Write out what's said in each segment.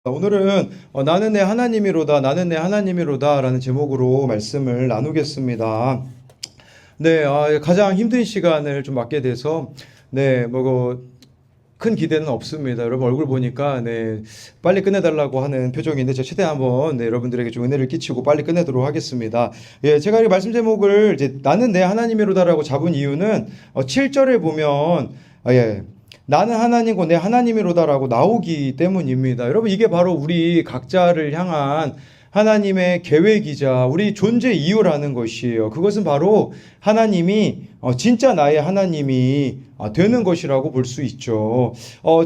오늘은 나는 내 하나님이로다, 나는 내 하나님이로다 라는 제목으로 말씀을 나누겠습니다. 네, 가장 힘든 시간을 좀 맞게 돼서, 네, 큰 기대는 없습니다. 여러분 얼굴 보니까, 네, 빨리 끝내달라고 하는 표정인데, 제가 최대한 한번, 네, 여러분들에게 좀 은혜를 끼치고 빨리 끝내도록 하겠습니다. 예, 제가 이 말씀 제목을 이제 나는 내 하나님이로다라고 잡은 이유는, 7절에 보면, 예, 나는 하나님이고 내 하나님이로다라고 나오기 때문입니다. 여러분, 이게 바로 우리 각자를 향한 하나님의 계획이자 우리 존재 이유라는 것이에요. 그것은 바로 하나님이 진짜 나의 하나님이 되는 것이라고 볼 수 있죠.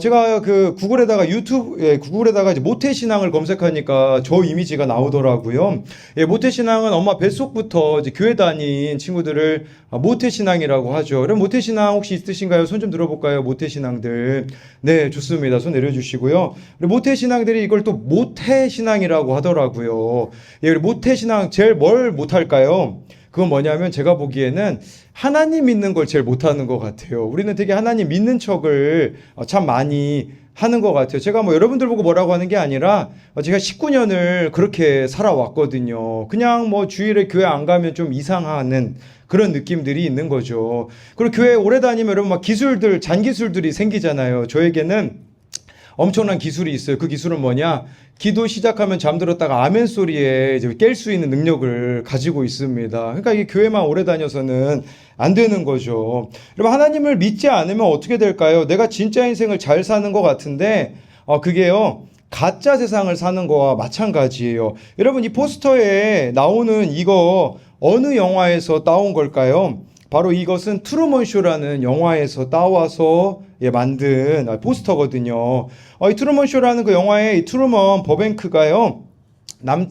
제가 그 구글에다가 이제 모태신앙을 검색하니까 저 이미지가 나오더라고요. 예, 모태신앙은 엄마 뱃속부터 이제 교회 다닌 친구들을 모태신앙이라고 하죠. 그럼 모태신앙 혹시 있으신가요? 손 좀 들어볼까요? 모태신앙들. 네, 좋습니다. 손 내려주시고요. 모태신앙들이 이걸 또 모태신앙이라고 하더라고요. 예, 우리 모태신앙 제일 뭘 못할까요? 그건 뭐냐면 제가 보기에는 하나님 믿는 걸 제일 못하는 것 같아요. 우리는 되게 하나님 믿는 척을 참 많이 하는 것 같아요. 제가 뭐 여러분들 보고 뭐라고 하는 게 아니라 제가 19년을 그렇게 살아왔거든요. 그냥 뭐 주일에 교회 안 가면 좀 이상하는 그런 느낌들이 있는 거죠. 그리고 교회 오래 다니면 여러분 막 잔기술들이 생기잖아요. 저에게는 엄청난 기술이 있어요. 그 기술은 뭐냐? 기도 시작하면 잠들었다가 아멘 소리에 이제 깰 수 있는 능력을 가지고 있습니다. 그러니까 이게 교회만 오래 다녀서는 안 되는 거죠. 여러분, 하나님을 믿지 않으면 어떻게 될까요? 내가 진짜 인생을 잘 사는 것 같은데, 그게요, 가짜 세상을 사는 거와 마찬가지예요. 여러분, 이 포스터에 나오는 이거 어느 영화에서 따온 걸까요? 바로 이것은 트루먼 쇼라는 영화에서 따와서 만든 포스터거든요. 이 트루먼 쇼라는 그 영화에 이 트루먼 버뱅크가요,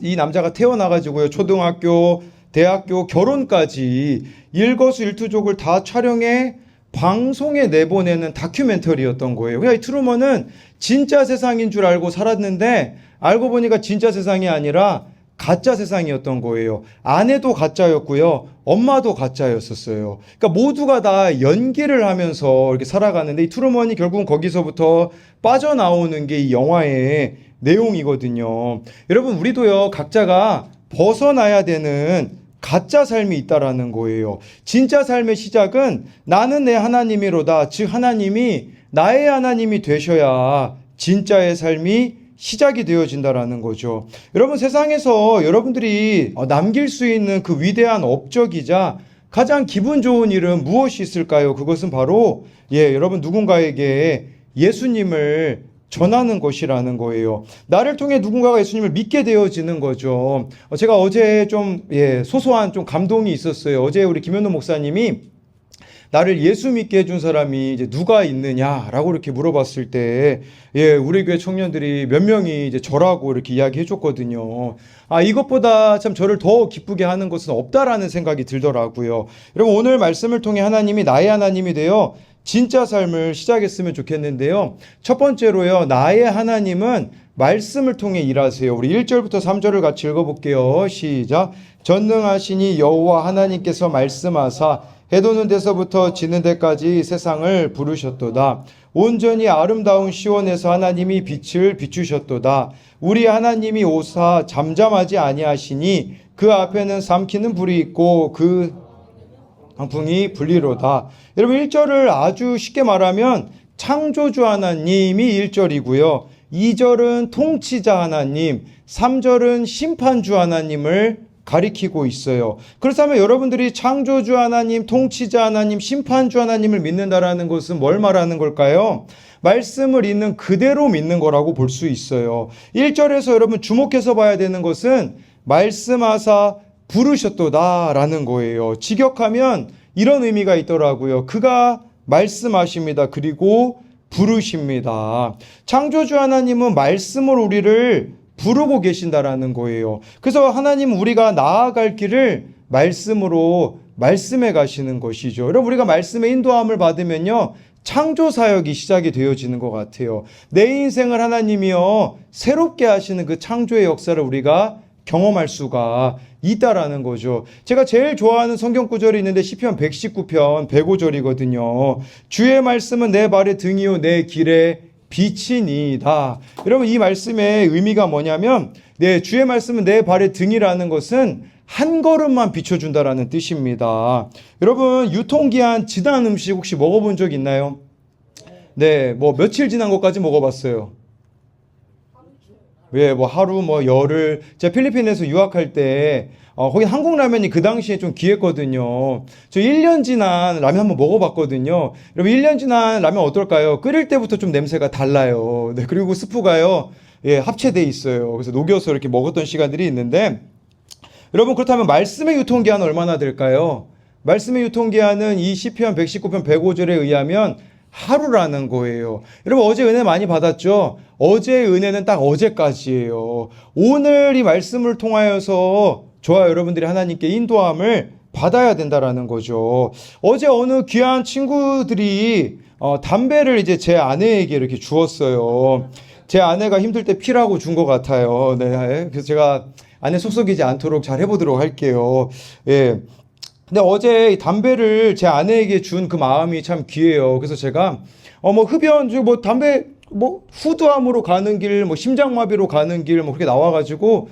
이 남자가 태어나가지고요, 초등학교, 대학교, 결혼까지 일거수일투족을 다 촬영해 방송에 내보내는 다큐멘터리였던 거예요. 그러니까 이 트루먼은 진짜 세상인 줄 알고 살았는데 알고 보니까 진짜 세상이 아니라 가짜 세상이었던 거예요. 아내도 가짜였고요. 엄마도 가짜였었어요. 그러니까 모두가 다 연기를 하면서 이렇게 살아가는데 이 트루먼이 결국은 거기서부터 빠져나오는 게 이 영화의 내용이거든요. 여러분, 우리도요, 각자가 벗어나야 되는 가짜 삶이 있다라는 거예요. 진짜 삶의 시작은 나는 내 하나님이로다. 즉 하나님이 나의 하나님이 되셔야 진짜의 삶이 시작이 되어진다라는 거죠. 여러분, 세상에서 여러분들이 남길 수 있는 그 위대한 업적이자 가장 기분 좋은 일은 무엇이 있을까요? 그것은 바로 여러분 누군가에게 예수님을 전하는 것이라는 거예요. 나를 통해 누군가가 예수님을 믿게 되어지는 거죠. 제가 어제 좀 소소한 좀 감동이 있었어요. 어제 우리 김현우 목사님이 나를 예수 믿게 해준 사람이 이제 누가 있느냐라고 이렇게 물어봤을 때, 우리 교회 청년들이 몇 명이 이제 저라고 이렇게 이야기해 줬거든요. 이것보다 참 저를 더 기쁘게 하는 것은 없다라는 생각이 들더라고요. 여러분, 오늘 말씀을 통해 하나님이 나의 하나님이 되어 진짜 삶을 시작했으면 좋겠는데요. 첫 번째로요, 나의 하나님은 말씀을 통해 일하세요. 우리 1절부터 3절을 같이 읽어볼게요. 시작. 전능하시니 여호와 하나님께서 말씀하사 해돋는 데서부터 지는 데까지 세상을 부르셨도다. 온전히 아름다운 시온에서 하나님이 빛을 비추셨도다. 우리 하나님이 오사 잠잠하지 아니하시니 그 앞에는 삼키는 불이 있고 그 강풍이 불리로다. 여러분, 1절을 아주 쉽게 말하면 창조주 하나님이 1절이고요. 2절은 통치자 하나님, 3절은 심판주 하나님을 가리키고 있어요. 그렇다면 여러분들이 창조주 하나님, 통치자 하나님, 심판주 하나님을 믿는다라는 것은 뭘 말하는 걸까요? 말씀을 있는 그대로 믿는 거라고 볼 수 있어요. 1절에서 여러분 주목해서 봐야 되는 것은 말씀하사 부르셨도다라는 거예요. 직역하면 이런 의미가 있더라고요. 그가 말씀하십니다. 그리고 부르십니다. 창조주 하나님은 말씀으로 우리를 부르고 계신다라는 거예요. 그래서 하나님은 우리가 나아갈 길을 말씀으로 말씀해 가시는 것이죠. 여러분, 우리가 말씀의 인도함을 받으면요, 창조 사역이 시작이 되어지는 것 같아요. 내 인생을 하나님이요, 새롭게 하시는 그 창조의 역사를 우리가 경험할 수가 있다라는 거죠. 제가 제일 좋아하는 성경 구절이 있는데 시편 119편 105절이거든요. 주의 말씀은 내 발의 등이요 내 길의 빛이니이다. 여러분 이 말씀의 의미가 뭐냐면 주의 말씀은 내 발의 등이라는 것은 한 걸음만 비춰준다라는 뜻입니다. 여러분 유통기한 지난 음식 혹시 먹어본 적 있나요? 네, 뭐 며칠 지난 것까지 먹어봤어요. 뭐 하루, 뭐 열흘. 제가 필리핀에서 유학할 때 거기 한국 라면이 그 당시에 좀 귀했거든요. 저 1년 지난 라면 한번 먹어봤거든요. 여러분 1년 지난 라면 어떨까요? 끓일 때부터 좀 냄새가 달라요. 네, 그리고 스프가요, 합체돼 있어요. 그래서 녹여서 이렇게 먹었던 시간들이 있는데, 여러분 그렇다면 말씀의 유통기한은 얼마나 될까요? 말씀의 유통기한은 이 시편 119편 105절에 의하면 하루라는 거예요. 여러분 어제 은혜 많이 받았죠? 어제의 은혜는 딱 어제까지예요. 오늘 이 말씀을 통하여서 저와 여러분들이 하나님께 인도함을 받아야 된다라는 거죠. 어제 어느 귀한 친구들이 담배를 이제 제 아내에게 이렇게 주었어요. 제 아내가 힘들 때 피라고 준 것 같아요. 네, 그래서 제가 아내 속썩이지 않도록 잘 해보도록 할게요. 예. 근데 어제 이 담배를 제 아내에게 준 그 마음이 참 귀해요. 그래서 제가 뭐 흡연, 뭐 담배, 뭐 후두암으로 가는 길, 뭐 심장마비로 가는 길, 뭐 그렇게 나와가지고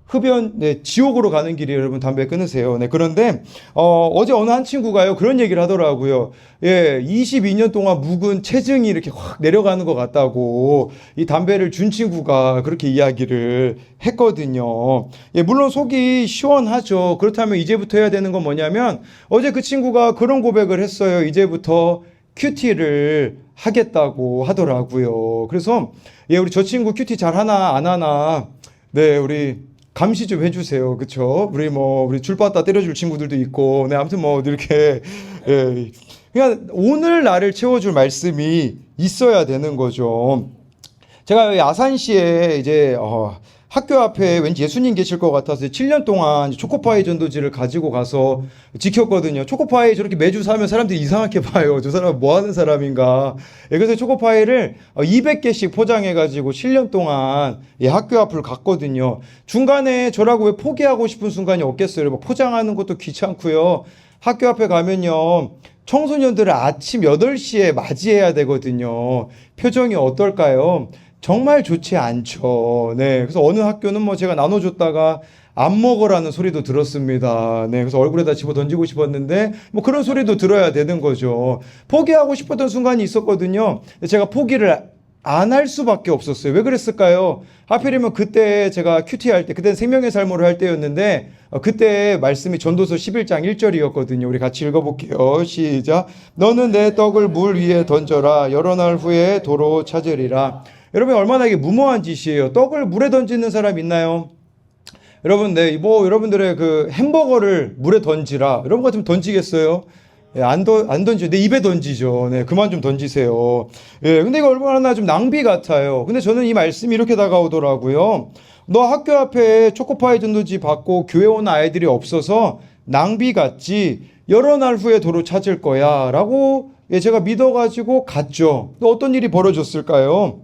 흡연, 지옥으로 가는 길이 여러분 담배 끊으세요. 네, 그런데 어제 어느 한 친구가요 그런 얘기를 하더라고요. 22년 동안 묵은 체증이 이렇게 확 내려가는 것 같다고 이 담배를 준 친구가 그렇게 이야기를 했거든요. 물론 속이 시원하죠. 그렇다면 이제부터 해야 되는 건 뭐냐면 어제 그 친구가 그런 고백을 했어요. 이제부터 큐티를 하겠다고 하더라고요. 그래서 우리 저 친구 큐티 잘 하나 안 하나, 네, 우리 감시 좀 해주세요. 그쵸? 우리 줄 받다 때려줄 친구들도 있고, 네, 아무튼 뭐, 이렇게, 그냥 오늘 나를 채워줄 말씀이 있어야 되는 거죠. 제가 아산시에 이제, 학교 앞에 왠지 예수님 계실 것 같아서 7년 동안 초코파이 전도지를 가지고 가서 지켰거든요. 초코파이 저렇게 매주 사면 사람들이 이상하게 봐요. 저 사람은 뭐 하는 사람인가. 그래서 초코파이를 200개씩 포장해가지고 7년 동안 학교 앞을 갔거든요. 중간에 저라고 왜 포기하고 싶은 순간이 없겠어요. 뭐 포장하는 것도 귀찮고요. 학교 앞에 가면요, 청소년들을 아침 8시에 맞이해야 되거든요. 표정이 어떨까요? 정말 좋지 않죠. 네. 그래서 어느 학교는 뭐 제가 나눠줬다가 안 먹으라는 소리도 들었습니다. 네. 그래서 얼굴에다 집어 던지고 싶었는데 뭐 그런 소리도 들어야 되는 거죠. 포기하고 싶었던 순간이 있었거든요. 제가 포기를 안 할 수밖에 없었어요. 왜 그랬을까요? 하필이면 그때 제가 큐티 할 때, 그때는 생명의 삶으로 할 때였는데, 그때 말씀이 전도서 11장 1절이었거든요. 우리 같이 읽어볼게요. 시작. 너는 내 떡을 물 위에 던져라. 여러 날 후에 도로 찾으리라. 여러분 얼마나 이게 무모한 짓이에요. 떡을 물에 던지는 사람 있나요? 여러분, 뭐 여러분들의 그 햄버거를 물에 던지라. 여러분 같으면 던지겠어요? 안 던지죠. 내 입에 던지죠. 네, 그만 좀 던지세요. 근데 이거 얼마나 좀 낭비 같아요. 근데 저는 이 말씀이 이렇게 다가오더라고요. 너 학교 앞에 초코파이 전도지 받고 교회 오는 아이들이 없어서 낭비 같지. 여러 날 후에 도로 찾을 거야. 라고 제가 믿어가지고 갔죠. 또 어떤 일이 벌어졌을까요?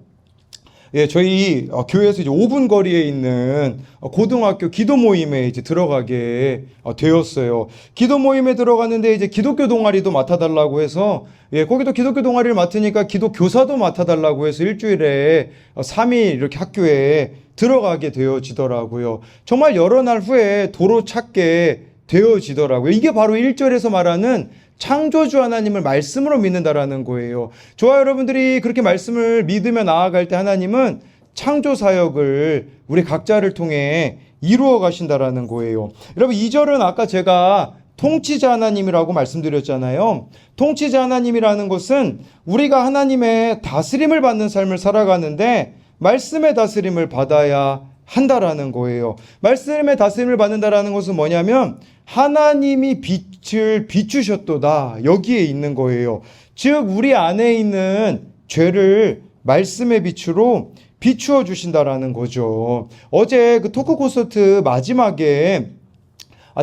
저희 교회에서 이제 5분 거리에 있는 고등학교 기도 모임에 이제 들어가게 되었어요. 기도 모임에 들어갔는데 이제 기독교 동아리도 맡아달라고 해서 거기도 기독교 동아리를 맡으니까 기도 교사도 맡아달라고 해서 일주일에 3일 이렇게 학교에 들어가게 되어지더라고요. 정말 여러 날 후에 도로 찾게 되어지더라고요. 이게 바로 1절에서 말하는 창조주 하나님을 말씀으로 믿는다라는 거예요. 저와 여러분들이 그렇게 말씀을 믿으며 나아갈 때 하나님은 창조 사역을 우리 각자를 통해 이루어 가신다라는 거예요. 여러분 2절은 아까 제가 통치자 하나님이라고 말씀드렸잖아요. 통치자 하나님이라는 것은 우리가 하나님의 다스림을 받는 삶을 살아가는데 말씀의 다스림을 받아야 한다라는 거예요. 말씀의 다스림을 받는다라는 것은 뭐냐면 하나님이 빛을 비추셨도다. 여기에 있는 거예요. 즉 우리 안에 있는 죄를 말씀의 빛으로 비추어 주신다라는 거죠. 어제 그 토크 콘서트 마지막에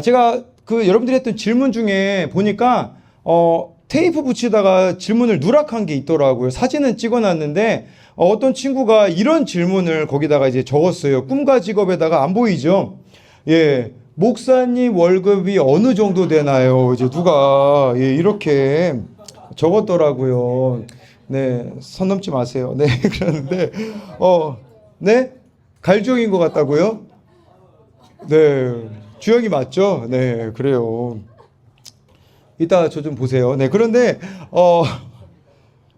제가 그 여러분들이 했던 질문 중에 보니까 테이프 붙이다가 질문을 누락한 게 있더라고요. 사진은 찍어놨는데 어떤 친구가 이런 질문을 거기다가 이제 적었어요. 꿈과 직업에다가 안 보이죠? 목사님 월급이 어느 정도 되나요? 이제 누가 이렇게 적었더라고요. 네, 선 넘지 마세요. 네, 그러는데, 네? 갈주영인 것 같다고요? 네, 주영이 맞죠? 네, 그래요. 이따 저 좀 보세요. 네, 그런데,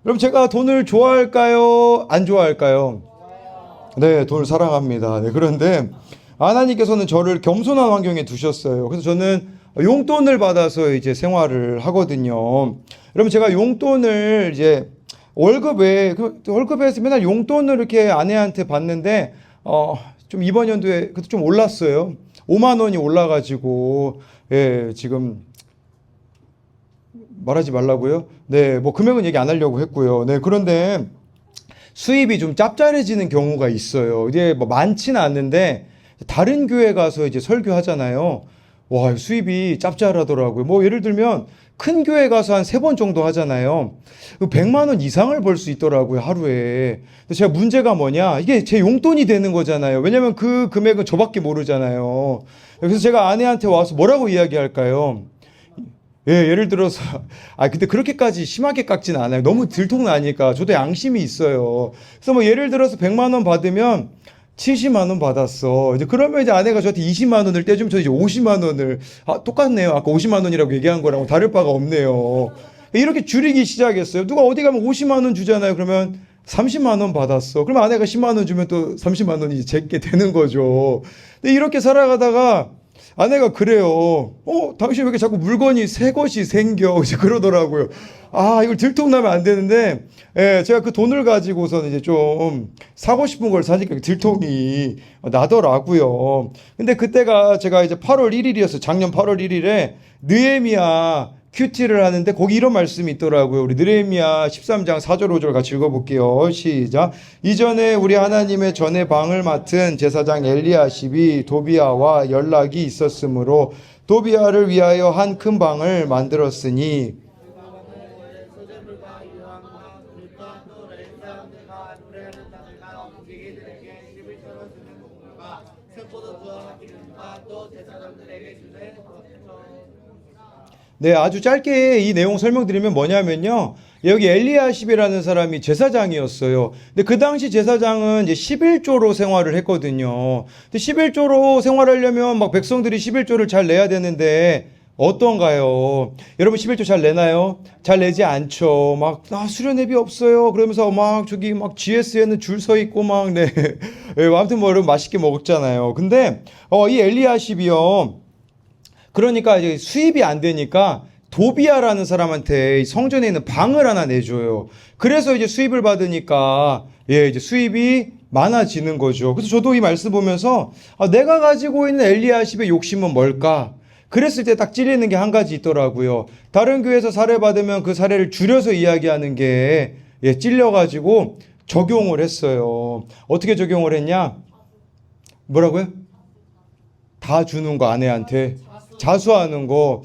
그럼 제가 돈을 좋아할까요? 안 좋아할까요? 네, 돈을 사랑합니다. 네, 그런데 하나님께서는 저를 겸손한 환경에 두셨어요. 그래서 저는 용돈을 받아서 이제 생활을 하거든요. 그러면 제가 용돈을 이제 월급에서 맨날 용돈을 이렇게 아내한테 받는데, 좀 이번 연도에 그래도 좀 올랐어요. 5만 원이 올라가지고, 예, 지금 말하지 말라고요? 네, 뭐 금액은 얘기 안 하려고 했고요. 네, 그런데 수입이 좀 짭짤해지는 경우가 있어요. 이게 뭐 많지는 않는데 다른 교회 가서 이제 설교하잖아요. 와, 수입이 짭짤하더라고요. 뭐 예를 들면 큰 교회 가서 한 세 번 정도 하잖아요. 100만 원 이상을 벌 수 있더라고요, 하루에. 근데 제가 문제가 뭐냐? 이게 제 용돈이 되는 거잖아요. 왜냐면 그 금액은 저밖에 모르잖아요. 그래서 제가 아내한테 와서 뭐라고 이야기할까요? 예, 예를 들어서, 근데 그렇게까지 심하게 깎진 않아요. 너무 들통나니까. 저도 양심이 있어요. 그래서 뭐 예를 들어서 100만 원 받으면 70만 원 받았어. 이제 그러면 이제 아내가 저한테 20만 원을 떼주면 저 이제 50만 원을, 똑같네요. 아까 50만 원이라고 얘기한 거랑 다를 바가 없네요. 이렇게 줄이기 시작했어요. 누가 어디 가면 50만 원 주잖아요. 그러면 30만 원 받았어. 그러면 아내가 10만 원 주면 또 30만 원이 제게 되는 거죠. 근데 이렇게 살아가다가 아내가 그래요. 당신 왜 이렇게 자꾸 물건이 새 것이 생겨? 이제 그러더라고요. 이걸 들통나면 안 되는데, 예, 제가 그 돈을 가지고서는 이제 좀 사고 싶은 걸 사니까 들통이 나더라고요. 근데 그때가 제가 이제 8월 1일이었어요. 작년 8월 1일에 느헤미야 큐티를 하는데 거기 이런 말씀이 있더라고요. 우리 느헤미야 13장 4절 5절 같이 읽어볼게요. 시작. 이전에 우리 하나님의 전에 방을 맡은 제사장 엘리야십이 도비아와 연락이 있었으므로 도비아를 위하여 한 큰 방을 만들었으니 네, 아주 짧게 이 내용 설명드리면 뭐냐면요. 여기 엘리야십이라는 사람이 제사장이었어요. 근데 그 당시 제사장은 이제 11조로 생활을 했거든요. 근데 11조로 생활하려면 막 백성들이 11조를 잘 내야 되는데 어떤가요? 여러분 11조 잘 내나요? 잘 내지 않죠. 막 수련회비 없어요. 그러면서 막 저기 막 GS에는 줄 서 있고 막 네. 아무튼 뭐 여러분 맛있게 먹었잖아요. 근데 이 엘리야십이요. 그러니까 이제 수입이 안 되니까 도비아라는 사람한테 성전에 있는 방을 하나 내줘요. 그래서 이제 수입을 받으니까 이제 수입이 많아지는 거죠. 그래서 저도 이 말씀 보면서 내가 가지고 있는 엘리야십의 욕심은 뭘까? 그랬을 때 딱 찔리는 게 한 가지 있더라고요. 다른 교회에서 사례 받으면 그 사례를 줄여서 이야기하는 게 찔려가지고 적용을 했어요. 어떻게 적용을 했냐? 뭐라고요? 다 주는 거 아내한테. 자수하는 거,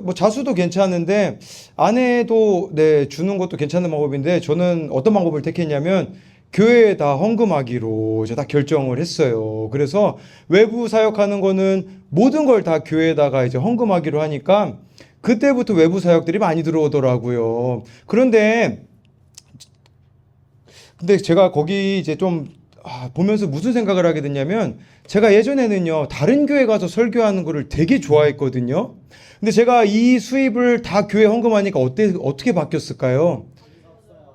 뭐 자수도 괜찮은데 아내도 주는 것도 괜찮은 방법인데 저는 어떤 방법을 택했냐면 교회에다 헌금하기로 이제 다 결정을 했어요. 그래서 외부 사역하는 거는 모든 걸 다 교회에다가 이제 헌금하기로 하니까 그때부터 외부 사역들이 많이 들어오더라고요. 그런데 제가 거기 이제 좀 보면서 무슨 생각을 하게 됐냐면 제가 예전에는요 다른 교회 가서 설교하는 거를 되게 좋아했거든요. 근데 제가 이 수입을 다 교회 헌금하니까 어떻게 바뀌었을까요?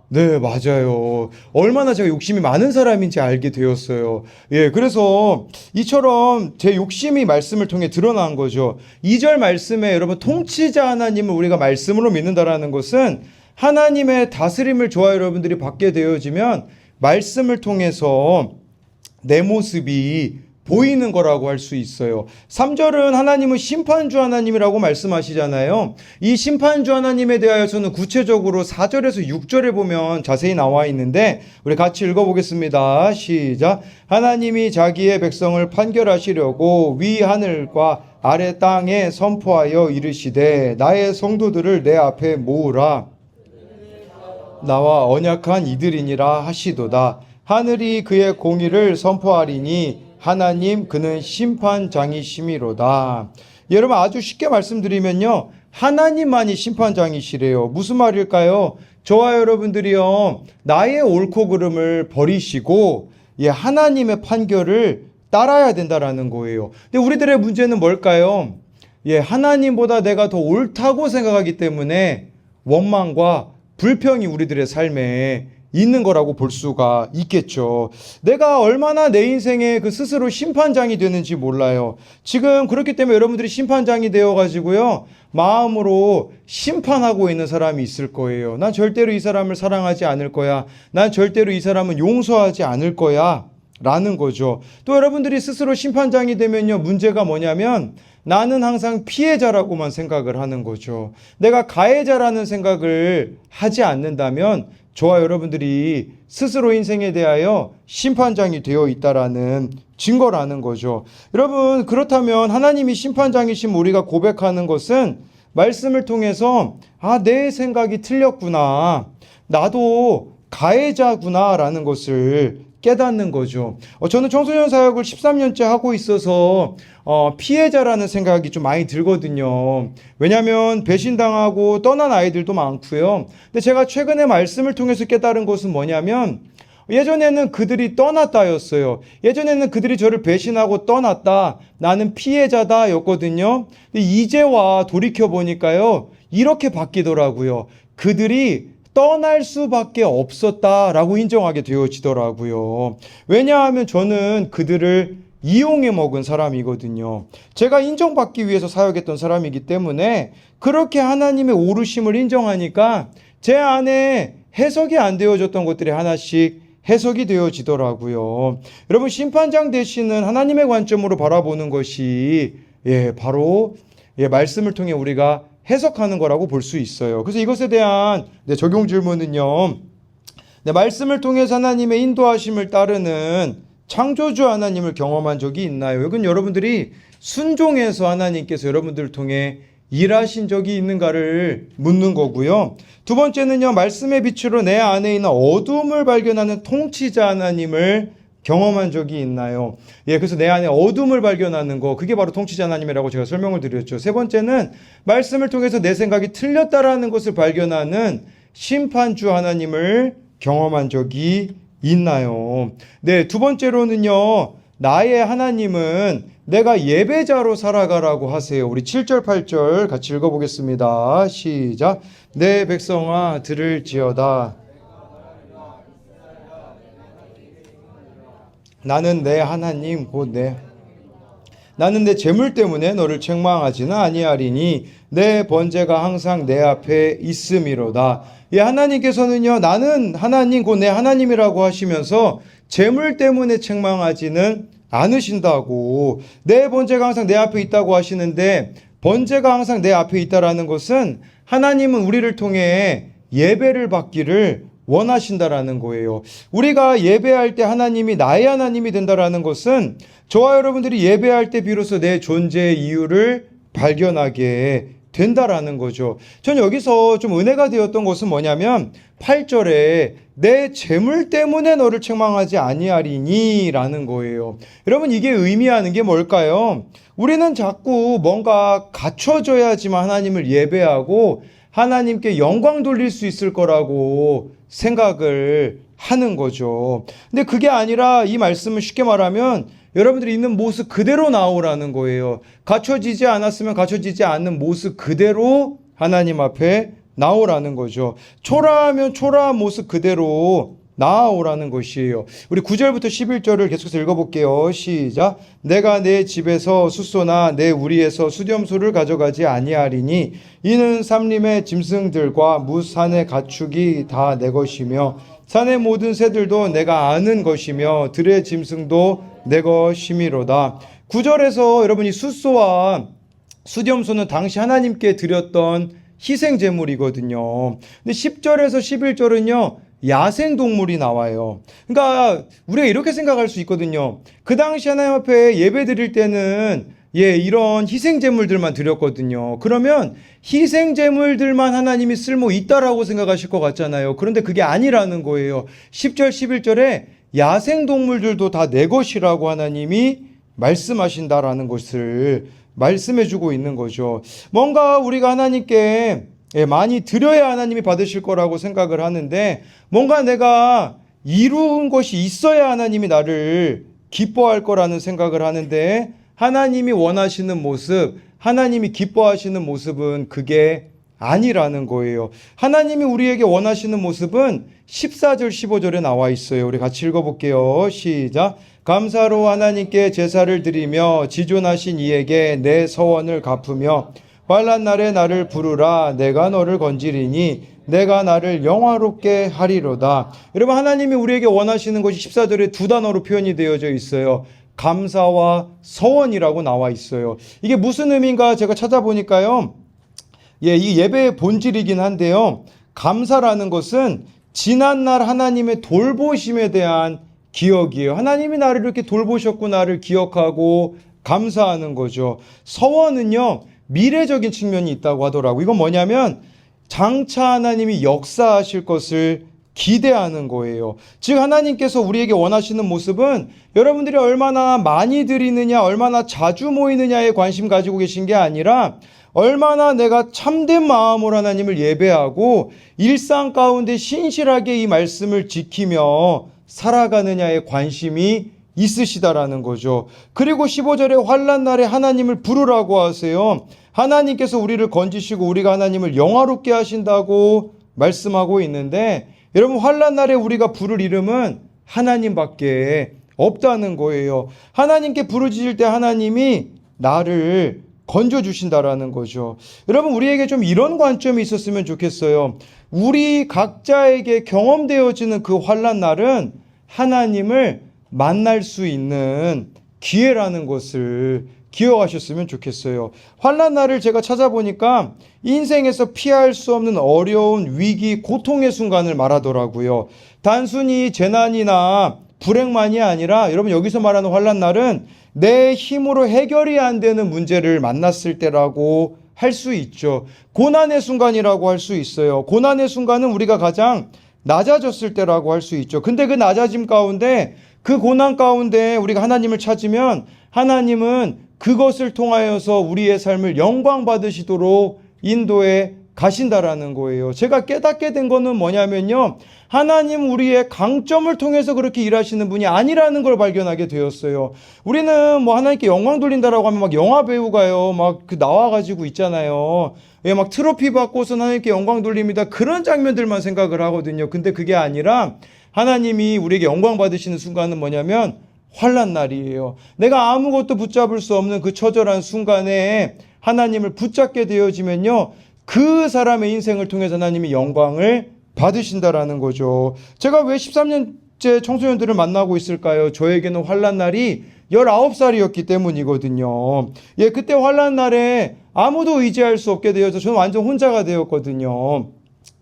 네, 맞아요. 얼마나 제가 욕심이 많은 사람인지 알게 되었어요. 예, 그래서 이처럼 제 욕심이 말씀을 통해 드러난 거죠. 2절 말씀에 여러분 통치자 하나님을 우리가 말씀으로 믿는다라는 것은 하나님의 다스림을 저와 여러분들이 받게 되어지면 말씀을 통해서 내 모습이 보이는 거라고 할 수 있어요. 3절은 하나님은 심판주 하나님이라고 말씀하시잖아요. 이 심판주 하나님에 대하여서는 구체적으로 4절에서 6절에 보면 자세히 나와 있는데 우리 같이 읽어보겠습니다. 시작. 하나님이 자기의 백성을 판결하시려고 위 하늘과 아래 땅에 선포하여 이르시되 나의 성도들을 내 앞에 모으라. 나와 언약한 이들이니라 하시도다. 하늘이 그의 공의를 선포하리니 하나님 그는 심판장이시미로다. 여러분 아주 쉽게 말씀드리면요 하나님만이 심판장이시래요. 무슨 말일까요? 저와 여러분들이요, 나의 옳고 그름을 버리시고 하나님의 판결을 따라야 된다라는 거예요. 근데 우리들의 문제는 뭘까요? 하나님보다 내가 더 옳다고 생각하기 때문에 원망과 불평이 우리들의 삶에 있는 거라고 볼 수가 있겠죠. 내가 얼마나 내 인생에 그 스스로 심판장이 되는지 몰라요. 지금 그렇기 때문에 여러분들이 심판장이 되어가지고요, 마음으로 심판하고 있는 사람이 있을 거예요. 난 절대로 이 사람을 사랑하지 않을 거야. 난 절대로 이 사람은 용서하지 않을 거야. 라는 거죠. 또 여러분들이 스스로 심판장이 되면요, 문제가 뭐냐면 나는 항상 피해자라고만 생각을 하는 거죠. 내가 가해자라는 생각을 하지 않는다면 저와 여러분들이 스스로 인생에 대하여 심판장이 되어 있다라는 증거라는 거죠. 여러분, 그렇다면 하나님이 심판장이신 우리가 고백하는 것은 말씀을 통해서 내 생각이 틀렸구나, 나도 가해자구나 라는 것을 깨닫는 거죠. 저는 청소년 사역을 13년째 하고 있어서 피해자라는 생각이 좀 많이 들거든요. 왜냐하면 배신당하고 떠난 아이들도 많고요. 근데 제가 최근에 말씀을 통해서 깨달은 것은 뭐냐면, 예전에는 그들이 떠났다였어요. 예전에는 그들이 저를 배신하고 떠났다, 나는 피해자다 였거든요. 근데 이제와 돌이켜보니까요, 이렇게 바뀌더라고요. 그들이 떠날 수밖에 없었다라고 인정하게 되어지더라고요. 왜냐하면 저는 그들을 이용해 먹은 사람이거든요. 제가 인정받기 위해서 사역했던 사람이기 때문에 그렇게 하나님의 오르심을 인정하니까 제 안에 해석이 안 되어졌던 것들이 하나씩 해석이 되어지더라고요. 여러분, 심판장 되시는 하나님의 관점으로 바라보는 것이 바로 말씀을 통해 우리가 해석하는 거라고 볼 수 있어요. 그래서 이것에 대한 적용 질문은요, 말씀을 통해서 하나님의 인도하심을 따르는 창조주 하나님을 경험한 적이 있나요? 이건 여러분들이 순종해서 하나님께서 여러분들을 통해 일하신 적이 있는가를 묻는 거고요. 두 번째는요, 말씀의 빛으로 내 안에 있는 어둠을 발견하는 통치자 하나님을 경험한 적이 있나요? 그래서 내 안에 어둠을 발견하는 거, 그게 바로 통치자 하나님이라고 제가 설명을 드렸죠. 세 번째는 말씀을 통해서 내 생각이 틀렸다라는 것을 발견하는 심판주 하나님을 경험한 적이 있나요? 두 번째로는요, 나의 하나님은 내가 예배자로 살아가라고 하세요. 우리 7절, 8절 같이 읽어보겠습니다. 시작. 내 백성아 들을지어다. 나는 내 하나님 곧 나는 내 재물 때문에 너를 책망하지는 아니하리니 내 번제가 항상 내 앞에 있음이로다. 하나님께서는요, 나는 하나님 곧 내 하나님이라고 하시면서 재물 때문에 책망하지는 않으신다고. 내 번제가 항상 내 앞에 있다고 하시는데, 번제가 항상 내 앞에 있다라는 것은 하나님은 우리를 통해 예배를 받기를 원하신다라는 거예요. 우리가 예배할 때 하나님이 나의 하나님이 된다라는 것은 저와 여러분들이 예배할 때 비로소 내 존재의 이유를 발견하게 된다라는 거죠. 전 여기서 좀 은혜가 되었던 것은 뭐냐면 8절에 내 재물 때문에 너를 책망하지 아니하리니 라는 거예요. 여러분, 이게 의미하는 게 뭘까요? 우리는 자꾸 뭔가 갖춰져야지만 하나님을 예배하고 하나님께 영광 돌릴 수 있을 거라고 생각을 하는 거죠. 근데 그게 아니라 이 말씀을 쉽게 말하면 여러분들이 있는 모습 그대로 나오라는 거예요. 갖춰지지 않았으면 갖춰지지 않는 모습 그대로 하나님 앞에 나오라는 거죠. 초라하면 초라한 모습 그대로 나아오라는 것이에요. 우리 9절부터 11절을 계속해서 읽어볼게요. 시작. 내가 내 집에서 숫소나 내 우리에서 수렴소를 가져가지 아니하리니 이는 산림의 짐승들과 무산의 가축이 다 내 것이며 산의 모든 새들도 내가 아는 것이며 들의 짐승도 내 것이미로다. 9절에서 여러분이 숫소와 수렴소는 당시 하나님께 드렸던 희생제물이거든요. 근데 10절에서 11절은요, 야생동물이 나와요. 그러니까 우리가 이렇게 생각할 수 있거든요. 그 당시 하나님 앞에 예배 드릴 때는 이런 희생제물들만 드렸거든요. 그러면 희생제물들만 하나님이 쓸모 있다라고 생각하실 것 같잖아요. 그런데 그게 아니라는 거예요. 10절, 11절에 야생동물들도 다 내 것이라고 하나님이 말씀하신다라는 것을 말씀해주고 있는 거죠. 뭔가 우리가 하나님께 예, 많이 드려야 하나님이 받으실 거라고 생각을 하는데 뭔가 내가 이룬 것이 있어야 하나님이 나를 기뻐할 거라는 생각을 하는데 하나님이 원하시는 모습, 하나님이 기뻐하시는 모습은 그게 아니라는 거예요. 하나님이 우리에게 원하시는 모습은 14절, 15절에 나와 있어요. 우리 같이 읽어볼게요. 시작. 감사로 하나님께 제사를 드리며 지존하신 이에게 내 서원을 갚으며 환난 날에 나를 부르라. 내가 너를 건지리니 내가 나를 영화롭게 하리로다. 여러분, 하나님이 우리에게 원하시는 것이 14절에 두 단어로 표현이 되어져 있어요. 감사와 서원이라고 나와 있어요. 이게 무슨 의미인가 제가 찾아보니까요. 예, 이 예배의 본질이긴 한데요. 감사라는 것은 지난날 하나님의 돌보심에 대한 기억이에요. 하나님이 나를 이렇게 돌보셨고 나를 기억하고 감사하는 거죠. 서원은요, 미래적인 측면이 있다고 하더라고요. 이건 뭐냐면 장차 하나님이 역사하실 것을 기대하는 거예요. 즉 하나님께서 우리에게 원하시는 모습은 여러분들이 얼마나 많이 드리느냐, 얼마나 자주 모이느냐에 관심 가지고 계신 게 아니라 얼마나 내가 참된 마음으로 하나님을 예배하고 일상 가운데 신실하게 이 말씀을 지키며 살아가느냐에 관심이 있으시다라는 거죠. 그리고 15절에 환난 날에 하나님을 부르라고 하세요. 하나님께서 우리를 건지시고 우리가 하나님을 영화롭게 하신다고 말씀하고 있는데 여러분, 환난 날에 우리가 부를 이름은 하나님밖에 없다는 거예요. 하나님께 부르짖을 때 하나님이 나를 건져주신다라는 거죠. 여러분, 우리에게 좀 이런 관점이 있었으면 좋겠어요. 우리 각자에게 경험되어지는 그 환난 날은 하나님을 만날 수 있는 기회라는 것을 기억하셨으면 좋겠어요. 환난 날을 제가 찾아보니까 인생에서 피할 수 없는 어려운 위기, 고통의 순간을 말하더라고요. 단순히 재난이나 불행만이 아니라 여러분, 여기서 말하는 환난 날은 내 힘으로 해결이 안 되는 문제를 만났을 때라고 할 수 있죠. 고난의 순간이라고 할 수 있어요. 고난의 순간은 우리가 가장 낮아졌을 때라고 할 수 있죠. 근데 그 낮아짐 가운데, 그 고난 가운데 우리가 하나님을 찾으면 하나님은 그것을 통하여서 우리의 삶을 영광 받으시도록 인도해 가신다라는 거예요. 제가 깨닫게 된 거는 뭐냐면요, 하나님 우리의 강점을 통해서 그렇게 일하시는 분이 아니라는 걸 발견하게 되었어요. 우리는 뭐 하나님께 영광 돌린다라고 하면 막 영화 배우가요, 막 그 나와가지고 있잖아요. 예, 막 트로피 받고서 하나님께 영광 돌립니다. 그런 장면들만 생각을 하거든요. 근데 그게 아니라 하나님이 우리에게 영광 받으시는 순간은 뭐냐면 환난 날이에요. 내가 아무것도 붙잡을 수 없는 그 처절한 순간에 하나님을 붙잡게 되어지면요, 그 사람의 인생을 통해서 하나님이 영광을 받으신다라는 거죠. 제가 왜 13년째 청소년들을 만나고 있을까요? 저에게는 환난 날이 19살이었기 때문이거든요. 예, 그때 환난 날에 아무도 의지할 수 없게 되어서 저는 완전 혼자가 되었거든요.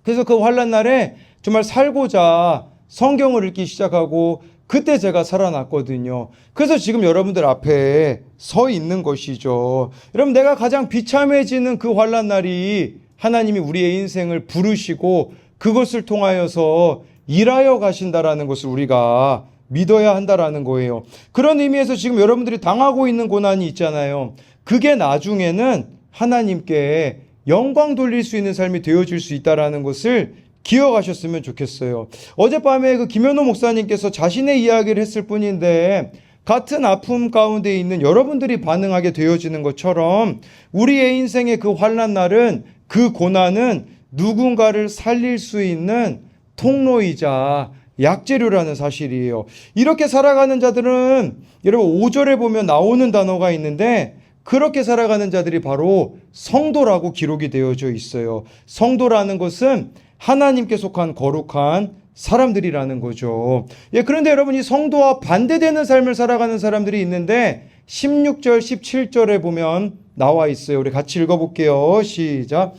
그래서 그 환난 날에 정말 살고자 성경을 읽기 시작하고 그때 제가 살아났거든요. 그래서 지금 여러분들 앞에 서 있는 것이죠. 여러분, 내가 가장 비참해지는 그 환난 날이 하나님이 우리의 인생을 부르시고 그것을 통하여서 일하여 가신다라는 것을 우리가 믿어야 한다라는 거예요. 그런 의미에서 지금 여러분들이 당하고 있는 고난이 있잖아요. 그게 나중에는 하나님께 영광 돌릴 수 있는 삶이 되어질 수 있다라는 것을 기억하셨으면 좋겠어요. 어젯밤에 그 김현호 목사님께서 자신의 이야기를 했을 뿐인데 같은 아픔 가운데 있는 여러분들이 반응하게 되어지는 것처럼 우리의 인생의 그 환난 날은, 그 고난은 누군가를 살릴 수 있는 통로이자 약재료라는 사실이에요. 이렇게 살아가는 자들은 여러분 5절에 보면 나오는 단어가 있는데 그렇게 살아가는 자들이 바로 성도라고 기록이 되어져 있어요. 성도라는 것은 하나님께 속한 거룩한 사람들이라는 거죠. 예, 그런데 여러분, 이 성도와 반대되는 삶을 살아가는 사람들이 있는데 16절, 17절에 보면 나와 있어요. 우리 같이 읽어볼게요. 시작.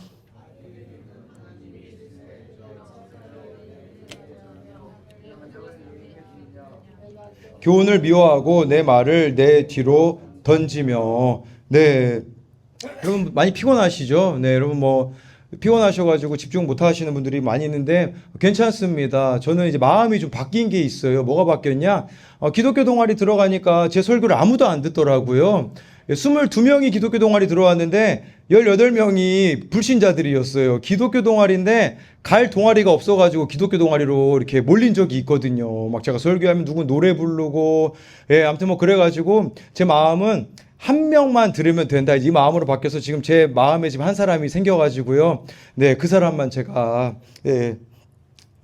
교훈을 미워하고 내 말을 내 뒤로 던지며. 네, 여러분 많이 피곤하시죠? 네, 여러분 뭐 피곤하셔가지고 집중 못 하시는 분들이 많이 있는데 괜찮습니다. 저는 이제 마음이 좀 바뀐 게 있어요. 뭐가 바뀌었냐? 기독교 동아리 들어가니까 제 설교를 아무도 안 듣더라고요. 22명이 기독교 동아리 들어왔는데 18명이 불신자들이었어요. 기독교 동아리인데 갈 동아리가 없어가지고 기독교 동아리로 이렇게 몰린 적이 있거든요. 막 제가 설교하면 누구 노래 부르고, 아무튼 뭐 그래가지고 제 마음은 한 명만 들으면 된다. 이 마음으로 바뀌어서 지금 제 마음에 지금 한 사람이 생겨가지고요. 네, 그 사람만 제가,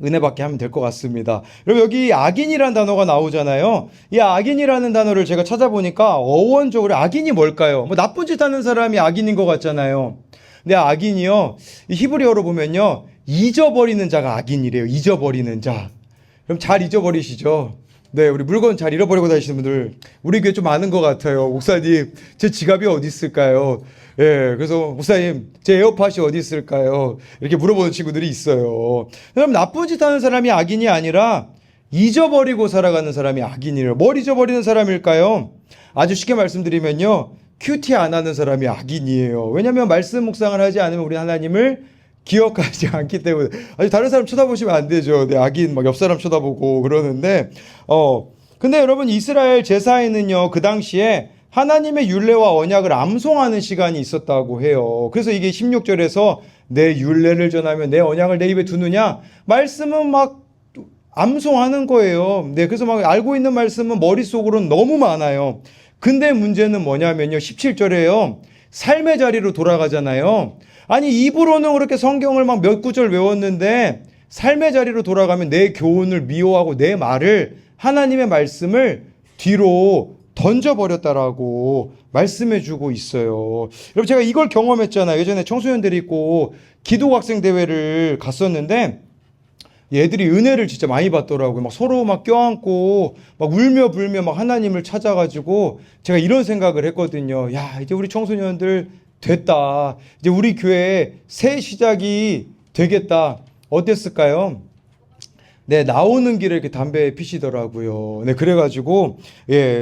은혜 받게 하면 될 것 같습니다. 그럼 여기 악인이라는 단어가 나오잖아요. 이 악인이라는 단어를 제가 찾아보니까 어원적으로 악인이 뭘까요? 뭐 나쁜 짓 하는 사람이 악인인 것 같잖아요. 근데 악인이요, 이 히브리어로 보면요, 잊어버리는 자가 악인이래요. 잊어버리는 자. 그럼 잘 잊어버리시죠? 네, 우리 물건 잘 잃어버리고 다니시는 분들 우리 교회 좀 많은 것 같아요. 목사님, 제 지갑이 어디 있을까요? 그래서 목사님, 제 에어팟이 어디 있을까요? 이렇게 물어보는 친구들이 있어요. 그럼 나쁜 짓 하는 사람이 악인이 아니라 잊어버리고 살아가는 사람이 악인이래요. 뭘 잊어버리는 사람일까요? 아주 쉽게 말씀드리면요, 큐티 안 하는 사람이 악인이에요. 왜냐하면 말씀 묵상을 하지 않으면 우리 하나님을 기억하지 않기 때문에. 아주 다른 사람 쳐다보시면 안 되죠. 네, 악인 막 옆 사람 쳐다보고 그러는데, 근데 여러분, 이스라엘 제사에는요, 그 당시에 하나님의 율례와 언약을 암송하는 시간이 있었다고 해요. 그래서 이게 16절에서 내 율례를 전하며 내 언약을 내 입에 두느냐, 말씀은 막 암송하는 거예요. 네, 그래서 막 알고 있는 말씀은 머릿속으로는 너무 많아요. 근데 문제는 뭐냐면요, 17절에요, 삶의 자리로 돌아가잖아요. 아니, 입으로는 그렇게 성경을 막 몇 구절 외웠는데 삶의 자리로 돌아가면 내 교훈을 미워하고 내 말을, 하나님의 말씀을 뒤로 던져버렸다라고 말씀해주고 있어요. 여러분, 제가 이걸 경험했잖아요. 예전에 청소년들이 있고 기독학생 대회를 갔었는데 얘들이 은혜를 진짜 많이 받더라고요. 막 서로 막 껴안고 막 울며 불며 막 하나님을 찾아가지고 제가 이런 생각을 했거든요. 야, 이제 우리 청소년들 됐다. 이제 우리 교회 새 시작이 되겠다. 어땠을까요? 네, 나오는 길에 이렇게 담배 피시더라고요. 네, 그래가지고,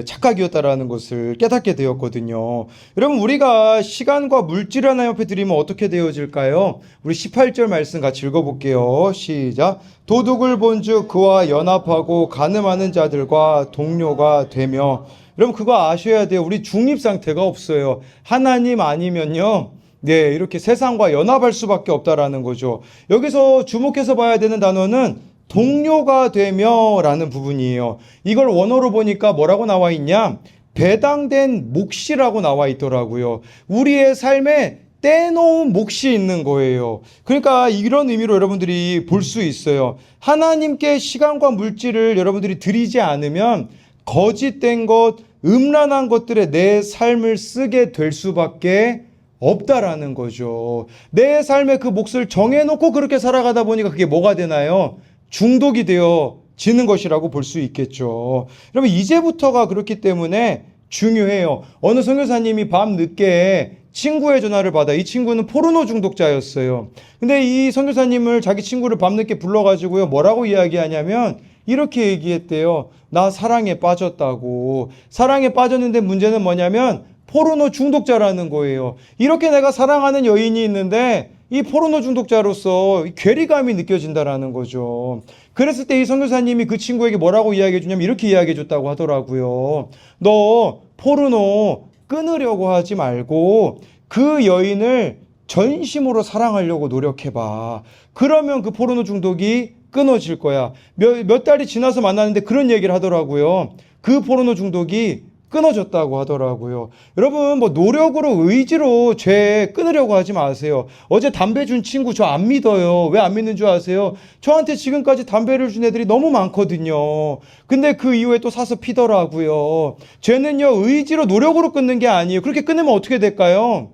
착각이었다라는 것을 깨닫게 되었거든요. 여러분, 우리가 시간과 물질 하나 옆에 드리면 어떻게 되어질까요? 우리 18절 말씀 같이 읽어볼게요. 시작. 도둑을 본즉 그와 연합하고 간음하는 자들과 동료가 되며. 여러분, 그거 아셔야 돼요. 우리 중립 상태가 없어요. 하나님 아니면요, 네, 이렇게 세상과 연합할 수밖에 없다라는 거죠. 여기서 주목해서 봐야 되는 단어는 동료가 되며 라는 부분이에요. 이걸 원어로 보니까 뭐라고 나와 있냐? 배당된 몫이라고 나와 있더라고요. 우리의 삶에 떼놓은 몫이 있는 거예요. 그러니까 이런 의미로 여러분들이 볼 수 있어요. 하나님께 시간과 물질을 여러분들이 드리지 않으면 거짓된 것, 음란한 것들에 내 삶을 쓰게 될 수밖에 없다라는 거죠. 내 삶의 그 몫을 정해놓고 그렇게 살아가다 보니까 그게 뭐가 되나요? 중독이 되어지는 것이라고 볼 수 있겠죠. 여러분, 이제부터가 그렇기 때문에 중요해요. 어느 선교사님이 밤 늦게 친구의 전화를 받아. 이 친구는 포르노 중독자였어요. 근데 이 선교사님을, 자기 친구를 밤늦게 불러가지고요, 뭐라고 이야기하냐면 이렇게 얘기했대요. 나 사랑에 빠졌다고. 사랑에 빠졌는데 문제는 뭐냐면 포르노 중독자라는 거예요. 이렇게 내가 사랑하는 여인이 있는데 이 포르노 중독자로서 괴리감이 느껴진다라는 거죠. 그랬을 때 이 선교사님이 그 친구에게 뭐라고 이야기해 주냐면 이렇게 이야기해 줬다고 하더라고요. 너 포르노 끊으려고 하지 말고 그 여인을 전심으로 사랑하려고 노력해봐. 그러면 그 포르노 중독이 끊어질 거야. 몇 달이 지나서 만났는데 그런 얘기를 하더라고요. 그 포르노 중독이 끊어졌다고 하더라고요. 여러분, 뭐 노력으로, 의지로 죄 끊으려고 하지 마세요. 어제 담배 준 친구 저 안 믿어요. 왜 안 믿는 줄 아세요? 저한테 지금까지 담배를 준 애들이 너무 많거든요. 근데 그 이후에 또 사서 피더라고요. 죄는요, 의지로, 노력으로 끊는 게 아니에요. 그렇게 끊으면 어떻게 될까요?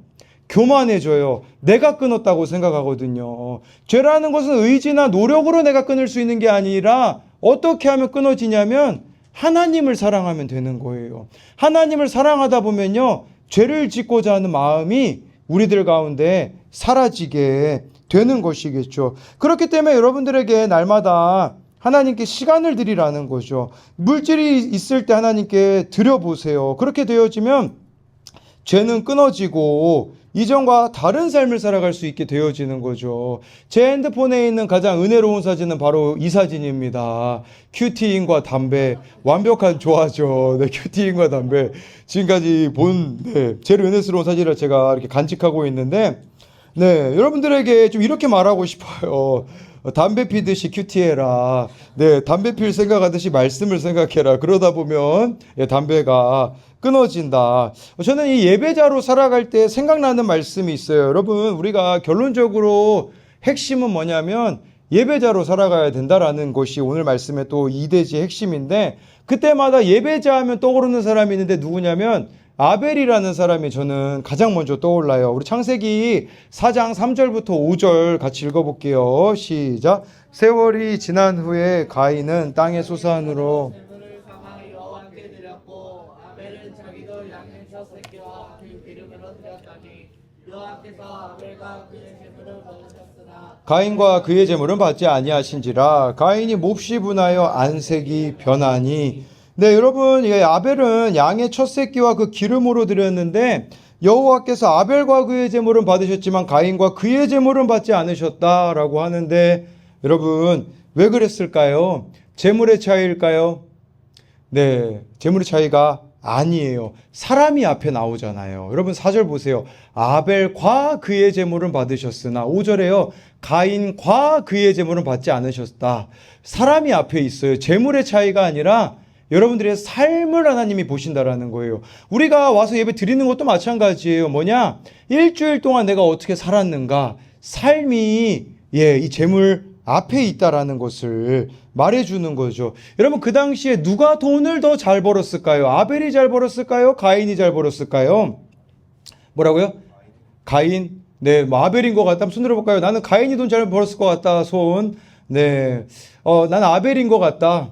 교만해져요. 내가 끊었다고 생각하거든요. 죄라는 것은 의지나 노력으로 내가 끊을 수 있는 게 아니라 어떻게 하면 끊어지냐면 하나님을 사랑하면 되는 거예요. 하나님을 사랑하다 보면요, 죄를 짓고자 하는 마음이 우리들 가운데 사라지게 되는 것이겠죠. 그렇기 때문에 여러분들에게 날마다 하나님께 시간을 드리라는 거죠. 물질이 있을 때 하나님께 드려보세요. 그렇게 되어지면 죄는 끊어지고 이전과 다른 삶을 살아갈 수 있게 되어지는 거죠. 제 핸드폰에 있는 가장 은혜로운 사진은 바로 이 사진입니다. 큐티인과 담배. 완벽한 조화죠. 네, 큐티인과 담배. 지금까지 본, 네, 제일 은혜스러운 사진을 제가 이렇게 간직하고 있는데, 네, 여러분들에게 좀 이렇게 말하고 싶어요. 담배 피듯이 큐티해라. 네, 담배 필 생각하듯이 말씀을 생각해라. 그러다 보면 담배가 끊어진다. 저는 이 예배자로 살아갈 때 생각나는 말씀이 있어요. 여러분, 우리가 결론적으로 핵심은 뭐냐면 예배자로 살아가야 된다라는 것이 오늘 말씀의 또 2대지 핵심인데, 그때마다 예배자 하면 떠오르는 사람이 있는데 누구냐면 아벨이라는 사람이 저는 가장 먼저 떠올라요. 우리 창세기 4장 3절부터 5절 같이 읽어볼게요. 시작. 세월이 지난 후에 가인은 땅의 소산으로 제물을 상하이 여호와께 드렸고 아벨은 자기도 양의 첫 새끼와 그 기름으로 드렸다니 여호와께서 아벨과 그의 제물을 거두셨으나 가인과 그의 제물은 받지 아니하신지라. 가인이 몹시 분하여 안색이 변하니. 네, 여러분, 아벨은 양의 첫 새끼와 그 기름으로 드렸는데 여호와께서 아벨과 그의 제물은 받으셨지만 가인과 그의 제물은 받지 않으셨다라고 하는데, 여러분, 왜 그랬을까요? 제물의 차이일까요? 네, 제물의 차이가 아니에요. 사람이 앞에 나오잖아요. 여러분 4절 보세요. 아벨과 그의 제물은 받으셨으나 5절에요. 가인과 그의 제물은 받지 않으셨다. 사람이 앞에 있어요. 제물의 차이가 아니라 여러분들의 삶을 하나님이 보신다라는 거예요. 우리가 와서 예배 드리는 것도 마찬가지예요. 뭐냐? 일주일 동안 내가 어떻게 살았는가? 삶이 이 제물 앞에 있다라는 것을 말해주는 거죠. 여러분, 그 당시에 누가 돈을 더 잘 벌었을까요? 아벨이 잘 벌었을까요? 가인이 잘 벌었을까요? 뭐라고요? 가인. 네, 뭐 아벨인 것 같다. 손 들어볼까요? 나는 가인이 돈 잘 벌었을 것 같다. 손. 네, 나는 아벨인 것 같다.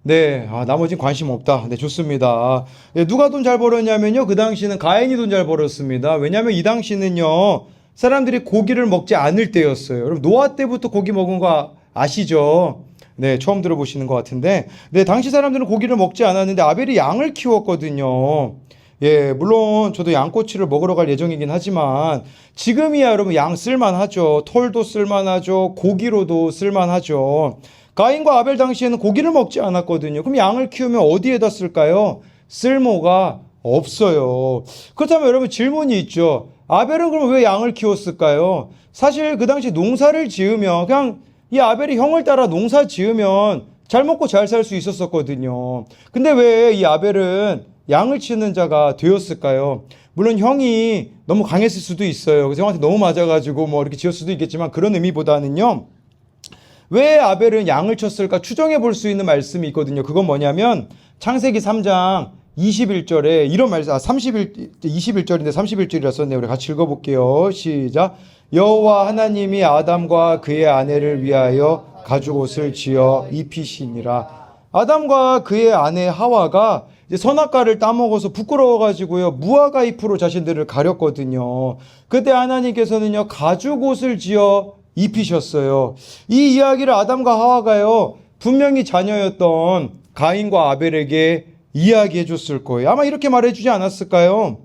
네, 나머지는 관심 없다. 네, 좋습니다. 네, 누가 돈 잘 벌었냐면요. 그 당시는 가인이 돈 잘 벌었습니다. 왜냐하면 이 당시는요, 사람들이 고기를 먹지 않을 때였어요. 여러분, 노아 때부터 고기 먹은 거 아시죠? 네, 처음 들어보시는 것 같은데, 네, 당시 사람들은 고기를 먹지 않았는데 아벨이 양을 키웠거든요. 예, 물론 저도 양꼬치를 먹으러 갈 예정이긴 하지만 지금이야 여러분 양 쓸만하죠. 털도 쓸만하죠. 고기로도 쓸만하죠. 가인과 아벨 당시에는 고기를 먹지 않았거든요. 그럼 양을 키우면 어디에다 쓸까요? 쓸모가 없어요. 그렇다면 여러분 질문이 있죠. 아벨은 그럼 왜 양을 키웠을까요? 사실 그 당시 농사를 지으면 그냥 이 아벨이 형을 따라 농사 지으면 잘 먹고 잘 살 수 있었었거든요. 근데 왜 이 아벨은 양을 치는 자가 되었을까요? 물론 형이 너무 강했을 수도 있어요. 그래서 형한테 너무 맞아가지고 뭐 이렇게 지을 수도 있겠지만 그런 의미보다는요. 왜 아벨은 양을 쳤을까 추정해 볼 수 있는 말씀이 있거든요. 그건 뭐냐면 창세기 3장 21절에 이런 말씀, 21절인데 31절이라 썼네요. 우리 같이 읽어볼게요. 시작. 여호와 하나님이 아담과 그의 아내를 위하여 가죽옷을 지어 입히시니라. 아담과 그의 아내 하와가 이제 선악과를 따먹어서 부끄러워가지고요 무화과 잎으로 자신들을 가렸거든요. 그때 하나님께서는요 가죽옷을 지어 입히셨어요. 이 이야기를 아담과 하와가요 분명히 자녀였던 가인과 아벨에게 이야기해 줬을 거예요. 아마 이렇게 말해주지 않았을까요?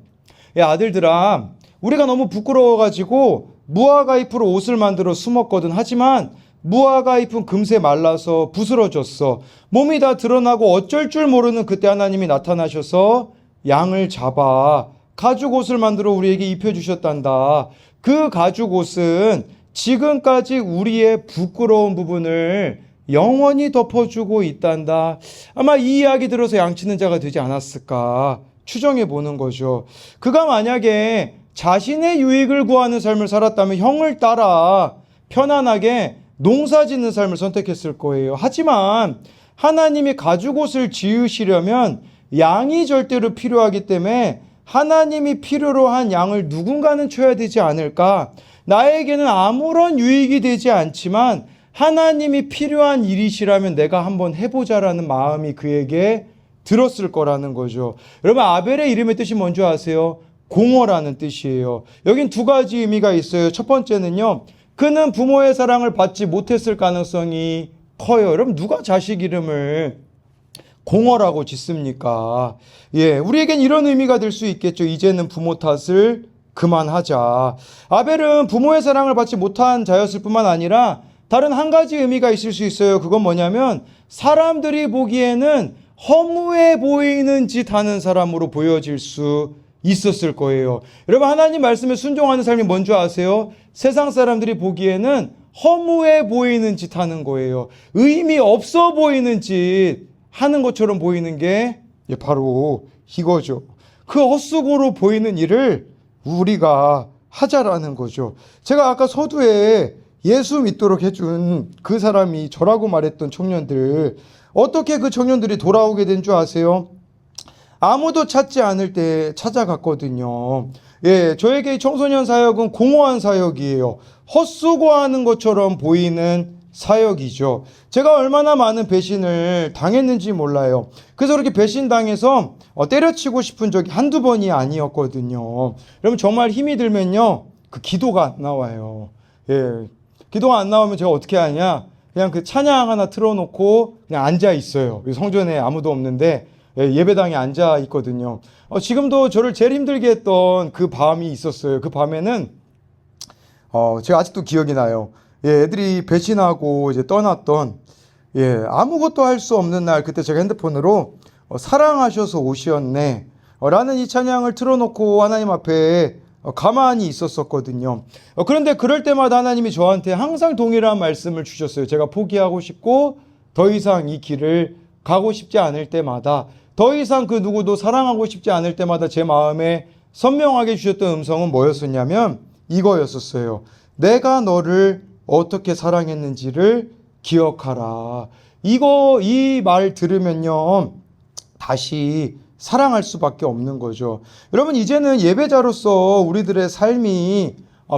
야 아들들아, 우리가 너무 부끄러워가지고 무화과 잎으로 옷을 만들어 숨었거든. 하지만 무화과 잎은 금세 말라서 부스러졌어. 몸이 다 드러나고 어쩔 줄 모르는 그때 하나님이 나타나셔서 양을 잡아 가죽옷을 만들어 우리에게 입혀주셨단다. 그 가죽옷은 지금까지 우리의 부끄러운 부분을 영원히 덮어주고 있단다. 아마 이 이야기 들어서 양치는 자가 되지 않았을까 추정해 보는 거죠. 그가 만약에 자신의 유익을 구하는 삶을 살았다면 형을 따라 편안하게 농사 짓는 삶을 선택했을 거예요. 하지만 하나님이 가죽옷을 지으시려면 양이 절대로 필요하기 때문에 하나님이 필요로 한 양을 누군가는 쳐야 되지 않을까? 나에게는 아무런 유익이 되지 않지만 하나님이 필요한 일이시라면 내가 한번 해보자라는 마음이 그에게 들었을 거라는 거죠. 여러분 아벨의 이름의 뜻이 뭔지 아세요? 공허라는 뜻이에요. 여긴 두 가지 의미가 있어요. 첫 번째는요. 그는 부모의 사랑을 받지 못했을 가능성이 커요. 여러분 누가 자식 이름을 공허라고 짓습니까? 예, 우리에겐 이런 의미가 될 수 있겠죠. 이제는 부모 탓을 그만하자. 아벨은 부모의 사랑을 받지 못한 자였을 뿐만 아니라 다른 한 가지 의미가 있을 수 있어요. 그건 뭐냐면 사람들이 보기에는 허무해 보이는 짓 하는 사람으로 보여질 수 있었을 거예요. 여러분, 하나님 말씀에 순종하는 삶이 뭔지 아세요? 세상 사람들이 보기에는 허무해 보이는 짓 하는 거예요. 의미 없어 보이는 짓 하는 것처럼 보이는 게 바로 이거죠. 그 헛수고로 보이는 일을 우리가 하자라는 거죠. 제가 아까 서두에 예수 믿도록 해준 그 사람이 저라고 말했던 청년들, 어떻게 그 청년들이 돌아오게 된 줄 아세요? 아무도 찾지 않을 때 찾아갔거든요. 저에게 이 청소년 사역은 공허한 사역이에요. 헛수고하는 것처럼 보이는 사역이죠. 제가 얼마나 많은 배신을 당했는지 몰라요. 그래서 그렇게 배신당해서 때려치고 싶은 적이 한두 번이 아니었거든요. 여러분, 정말 힘이 들면요, 그 기도가 안 나와요. 기도가 안 나오면 제가 어떻게 하냐? 그냥 그 찬양 하나 틀어놓고 그냥 앉아 있어요. 성전에 아무도 없는데 예배당에 앉아 있거든요. 지금도 저를 제일 힘들게 했던 그 밤이 있었어요. 그 밤에는 제가 아직도 기억이 나요. 애들이 배신하고 이제 떠났던, 아무것도 할 수 없는 날, 그때 제가 핸드폰으로 사랑하셔서 오시었네 라는 이 찬양을 틀어놓고 하나님 앞에 가만히 있었었거든요. 그런데 그럴 때마다 하나님이 저한테 항상 동일한 말씀을 주셨어요. 제가 포기하고 싶고 더 이상 이 길을 가고 싶지 않을 때마다, 더 이상 그 누구도 사랑하고 싶지 않을 때마다 제 마음에 선명하게 주셨던 음성은 뭐였었냐면 이거였었어요. 내가 너를 어떻게 사랑했는지를 기억하라. 이 말 들으면요, 다시 사랑할 수밖에 없는 거죠. 여러분, 이제는 예배자로서 우리들의 삶이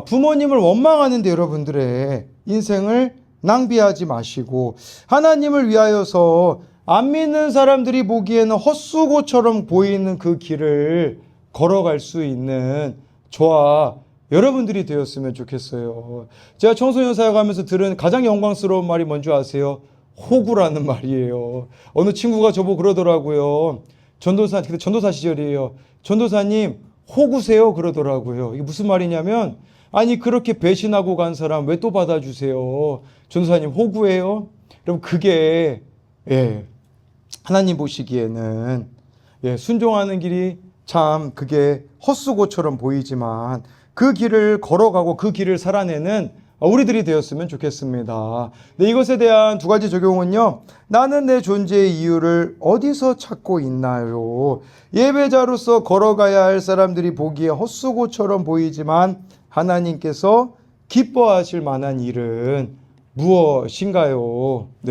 부모님을 원망하는데 여러분들의 인생을 낭비하지 마시고 하나님을 위하여서 안 믿는 사람들이 보기에는 헛수고처럼 보이는 그 길을 걸어갈 수 있는 저와 여러분들이 되었으면 좋겠어요. 제가 청소년 사역하면서 들은 가장 영광스러운 말이 뭔지 아세요? 호구라는 말이에요. 어느 친구가 저보고 그러더라고요. 그때 전도사 시절이에요. 전도사님, 호구세요? 그러더라고요. 이게 무슨 말이냐면, 아니, 그렇게 배신하고 간 사람 왜 또 받아주세요? 전도사님, 호구예요? 여러분, 그게, 하나님 보시기에는, 순종하는 길이 참 그게 헛수고처럼 보이지만, 그 길을 걸어가고 그 길을 살아내는 우리들이 되었으면 좋겠습니다. 네, 이것에 대한 두 가지 적용은요. 나는 내 존재의 이유를 어디서 찾고 있나요? 예배자로서 걸어가야 할 사람들이 보기에 헛수고처럼 보이지만 하나님께서 기뻐하실 만한 일은 무엇인가요? 네.